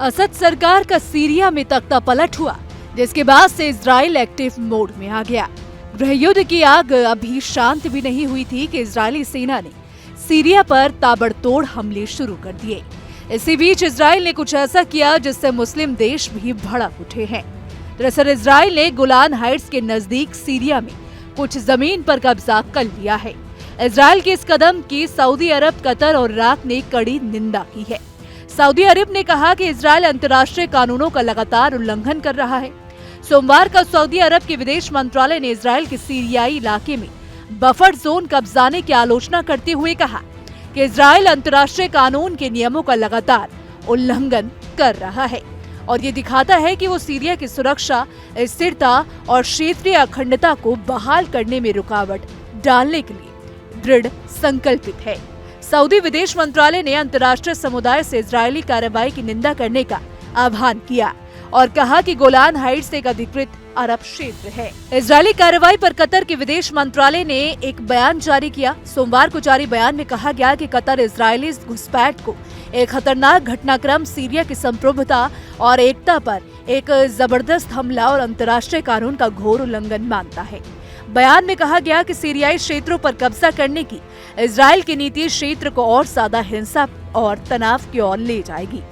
असद सरकार का सीरिया में तख्ता पलट हुआ, जिसके बाद से इजराइल एक्टिव मोड में आ गया। गृहयुद्ध की आग अभी शांत भी नहीं हुई थी कि इजरायली सेना ने सीरिया पर ताबड़तोड़ हमले शुरू कर दिए। इसी बीच इजराइल ने कुछ ऐसा किया जिससे मुस्लिम देश भी भड़क उठे हैं। दरअसल इजराइल ने गोलान हाइट्स के नजदीक सीरिया में कुछ जमीन पर कब्जा कर लिया है। इजराइल के इस कदम की सऊदी अरब, कतर और इराक ने कड़ी निंदा की है। सऊदी अरब ने कहा कि इजराइल अंतर्राष्ट्रीय कानूनों का लगातार उल्लंघन कर रहा है। सोमवार का सऊदी अरब के विदेश मंत्रालय ने इजराइल के सीरियाई इलाके में बफर जोन कब्जाने की आलोचना करते हुए कहा कि इजराइल अंतर्राष्ट्रीय कानून के नियमों का लगातार उल्लंघन कर रहा है और ये दिखाता है कि वो सीरिया की सुरक्षा, स्थिरता और क्षेत्रीय अखंडता को बहाल करने में रुकावट डालने के लिए दृढ़ संकल्पित है। सऊदी विदेश मंत्रालय ने अंतर्राष्ट्रीय समुदाय से इजरायली कार्रवाई की निंदा करने का आह्वान किया और कहा कि गोलान हाइट्स एक अधिकृत अरब क्षेत्र है। इजरायली कार्रवाई पर कतर के विदेश मंत्रालय ने एक बयान जारी किया। सोमवार को जारी बयान में कहा गया कि कतर इजरायली घुसपैठ को एक खतरनाक घटनाक्रम, सीरिया की संप्रभुता और एकता पर एक जबरदस्त हमला और अंतर्राष्ट्रीय कानून का घोर उल्लंघन मानता है। बयान में कहा गया कि सीरियाई क्षेत्रों पर कब्जा करने की इजराइल की नीति क्षेत्र को और ज्यादा हिंसा और तनाव की ओर ले जाएगी।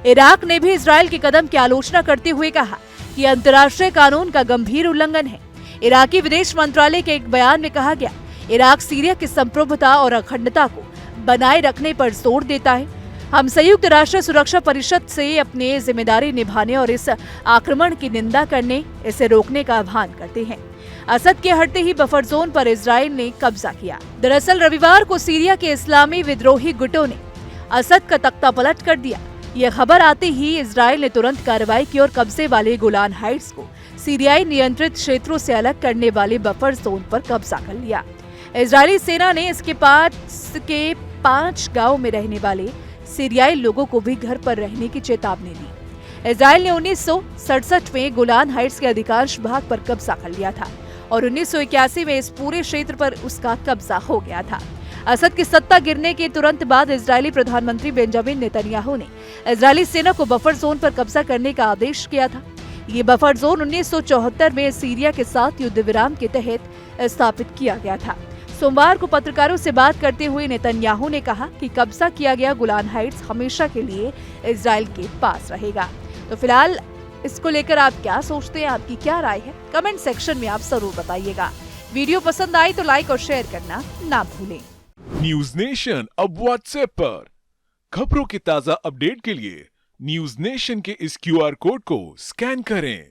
इराक ने भी इजराइल के कदम की आलोचना करते हुए कहा कि अंतर्राष्ट्रीय कानून का गंभीर उल्लंघन है। इराकी विदेश मंत्रालय के एक बयान में कहा गया, इराक सीरिया की संप्रभुता और अखंडता को बनाए रखने पर जोर देता है। हम संयुक्त राष्ट्र सुरक्षा परिषद से अपनी जिम्मेदारी निभाने और इस आक्रमण की निंदा करने, इसे रोकने का आह्वान करते हैं। असद के हटते ही बफर जोन पर इजराइल ने कब्जा किया। दरअसल रविवार को सीरिया के इस्लामी विद्रोही गुटों ने असद का तख्ता पलट कर दिया। यह खबर आते ही इजराइल ने तुरंत कार्रवाई की और कब्जे वाले गोलान हाइट्स को सीरियाई नियंत्रित क्षेत्रों से अलग करने वाले बफर जोन पर कब्जा कर लिया। इजरायली सेना ने इसके पास के 5 गाँव में रहने वाले सीरियाई लोगों को भी घर पर रहने की चेतावनी दी। इजराइल ने 1967 में गोलान हाइट्स के अधिकांश भाग पर कब्जा कर लिया था और 1981 में इस पूरे क्षेत्र पर उसका कब्जा हो गया था। असद की सत्ता गिरने के तुरंत बाद इजरायली प्रधानमंत्री बेंजामिन नेतन्याहू ने इजरायली सेना को बफर जोन पर कब्जा करने का आदेश किया था। ये बफर जोन 1974 में सीरिया के साथ युद्ध विराम के तहत स्थापित किया गया था। सोमवार को पत्रकारों से बात करते हुए नेतन्याहू ने कहा कि कब्जा किया गया गोलान हाइट्स हमेशा के लिए इजराइल के पास रहेगा। तो फिलहाल इसको लेकर आप क्या सोचते हैं, आपकी क्या राय है, कमेंट सेक्शन में आप जरूर बताइएगा। वीडियो पसंद आई तो लाइक और शेयर करना ना भूलें। न्यूज नेशन अब व्हाट्सएप पर खबरों की ताजा अपडेट के लिए न्यूज नेशन के इस QR कोड को स्कैन करें।